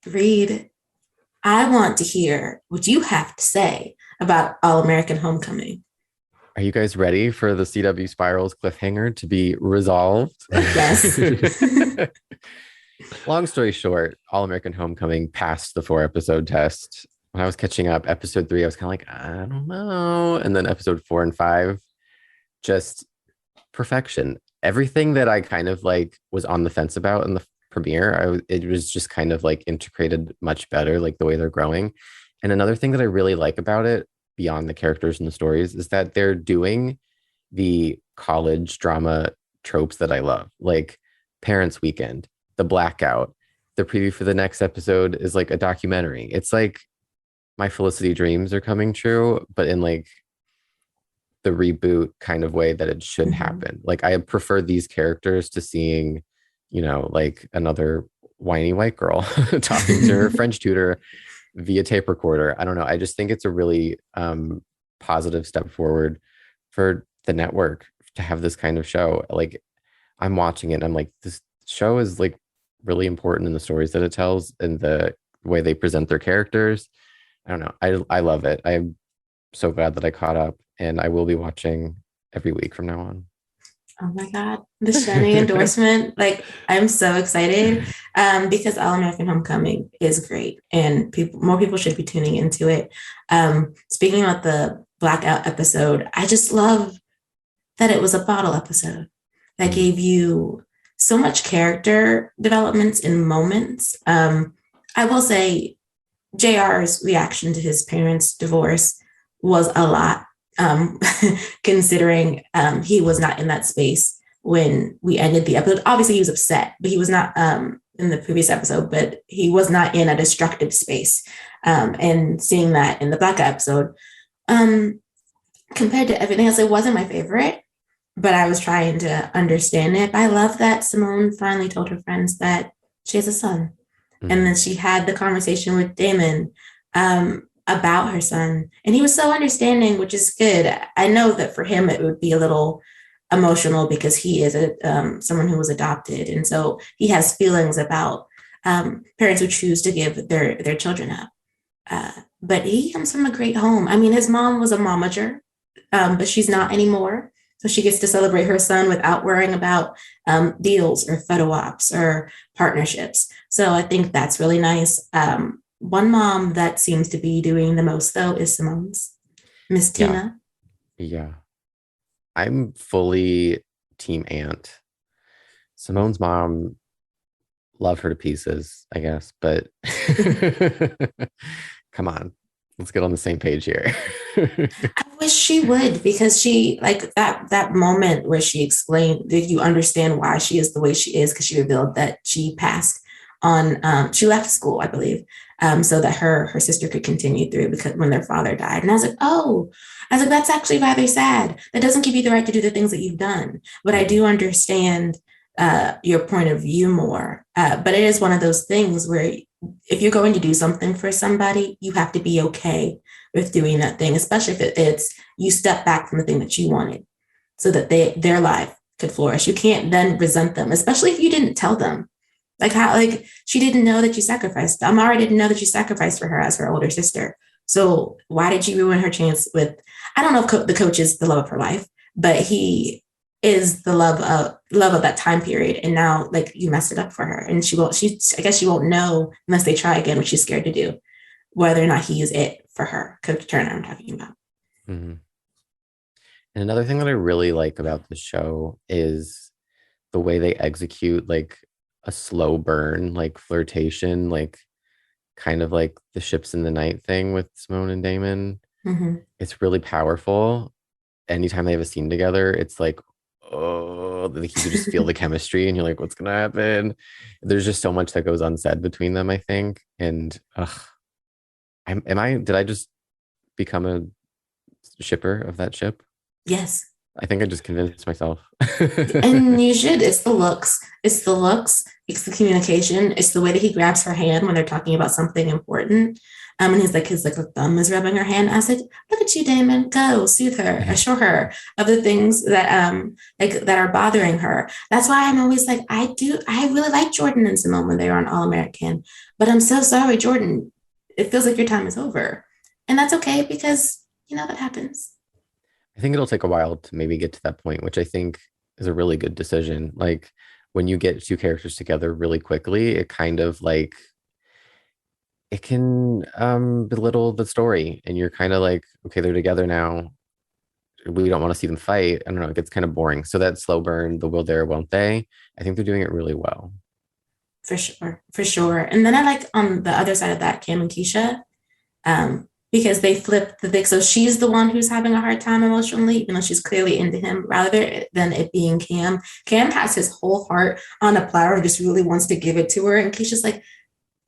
Reed, I want to hear what you have to say about All American Homecoming. Are you guys ready for the CW Spirals cliffhanger to be resolved? Yes. Long story short, All American Homecoming passed the 4 episode test. When I was catching up, episode 3, I was kind of like, I don't know. And then episode 4 and 5, just perfection. Everything that I kind of like was on the fence about in the premiere, it was just kind of like integrated much better, like the way they're growing. And another thing that I really like about it, beyond the characters and the stories, is that they're doing the college drama tropes that I love, like Parents Weekend, the blackout. The preview for the next episode is like a documentary. It's like my Felicity dreams are coming true, but in like the reboot kind of way that it should Mhm. happen. Like I prefer these characters to seeing, like another whiny white girl talking to her French tutor via tape recorder. I don't know. I just think it's a really positive step forward for the network to have this kind of show. Like I'm watching it and I'm like, this show is like really important in the stories that it tells and the way they present their characters. I don't know. I love it. I'm so glad that I caught up and I will be watching every week from now on. Oh my God, the Shining endorsement. Like, I'm so excited because All American Homecoming is great and more people should be tuning into it. Speaking about the Blackout episode, I just love that it was a bottle episode that Mm, gave you so much character developments in moments. I will say JR's reaction to his parents' divorce was a lot, um, considering he was not in that space when we ended the episode. Obviously, he was upset, but he was not in the previous episode, but he was not in a destructive space. And seeing that in the Black episode, um, compared to everything else, it wasn't my favorite, but I was trying to understand it. But I love that Simone finally told her friends that she has a son, and then mhm. she had the conversation with Damon about her son, and he was so understanding, which is good. I know that for him it would be a little emotional because he is someone who was adopted, and so he has feelings about parents who choose to give their children up. Uh, but he comes from a great home. I mean, his mom was a momager, but she's not anymore. So she gets to celebrate her son without worrying about deals or photo ops or partnerships. So I think that's really nice. One mom that seems to be doing the most, though, is Simone's, Miss Yeah. Tina. Yeah. I'm fully team aunt. Simone's mom, love her to pieces, I guess, but come on, let's get on the same page here. I wish she would, because she, like, that moment where she explained, did you understand why she is the way she is? Because she revealed that she passed on, she left school, I believe, so that her sister could continue through, because when their father died. And I was like, oh, I was like, that's actually rather sad. That doesn't give you the right to do the things that you've done. But I Mhm. do understand your point of view more. But it is one of those things where if you're going to do something for somebody, you have to be okay with doing that thing, especially if it's you step back from the thing that you wanted so that their life could flourish. You can't then resent them, especially if you didn't tell them. Like how, like, she didn't know that you sacrificed. Amara didn't know that you sacrificed for her as her older sister. So why did you ruin her chance with? I don't know if the coach is the love of her life, but he is the love of that time period. And now, like, you messed it up for her, and she won't. She, I guess, she won't know unless they try again, which she's scared to do, whether or not he is it for her. Coach Turner, I'm talking about. Mhm. And another thing that I really like about the show is the way they execute like a slow burn, like flirtation, like kind of like the ships in the night thing with Simone and Damon. Mm-hmm. It's really powerful. Anytime they have a scene together, it's like, oh, like you could just feel the chemistry and you're like, what's gonna happen? There's just so much that goes unsaid between them, I think. And did I just become a shipper of that ship? Yes. I think I just convinced myself. And you should. It's the looks. It's the looks. It's the communication. It's the way that he grabs her hand when they're talking about something important. And his like the thumb is rubbing her hand. I said, "Look at you, Damon. Go soothe her. Assure her of the things that that are bothering her." That's why I'm always like, I really like Jordan and Simone when they were on All American, but I'm so sorry, Jordan. It feels like your time is over, and that's okay because that happens. I think it'll take a while to maybe get to that point, which I think is a really good decision. Like when you get two characters together really quickly, it kind of like it can belittle the story, and you're kind of like, okay, they're together now. We don't want to see them fight. I don't know, it gets kind of boring. So that slow burn, the will there, won't they? I think they're doing it really well. For sure, for sure. And then I like on the other side of that, Cam and Keisha, because they flip the thing. So she's the one who's having a hard time emotionally, even though she's clearly into him, rather than it being Cam. Cam has his whole heart on a platter and just really wants to give it to her. And Keisha's like,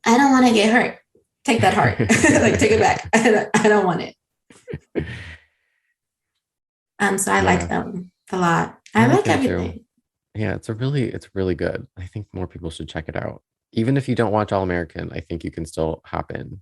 I don't want to get hurt. Take that heart. Like, take it back. I don't want it. So I like Yeah, them a lot. I I like like them too. everything. Yeah, it's really good. I think more people should check it out. Even if you don't watch All American, I think you can still hop in.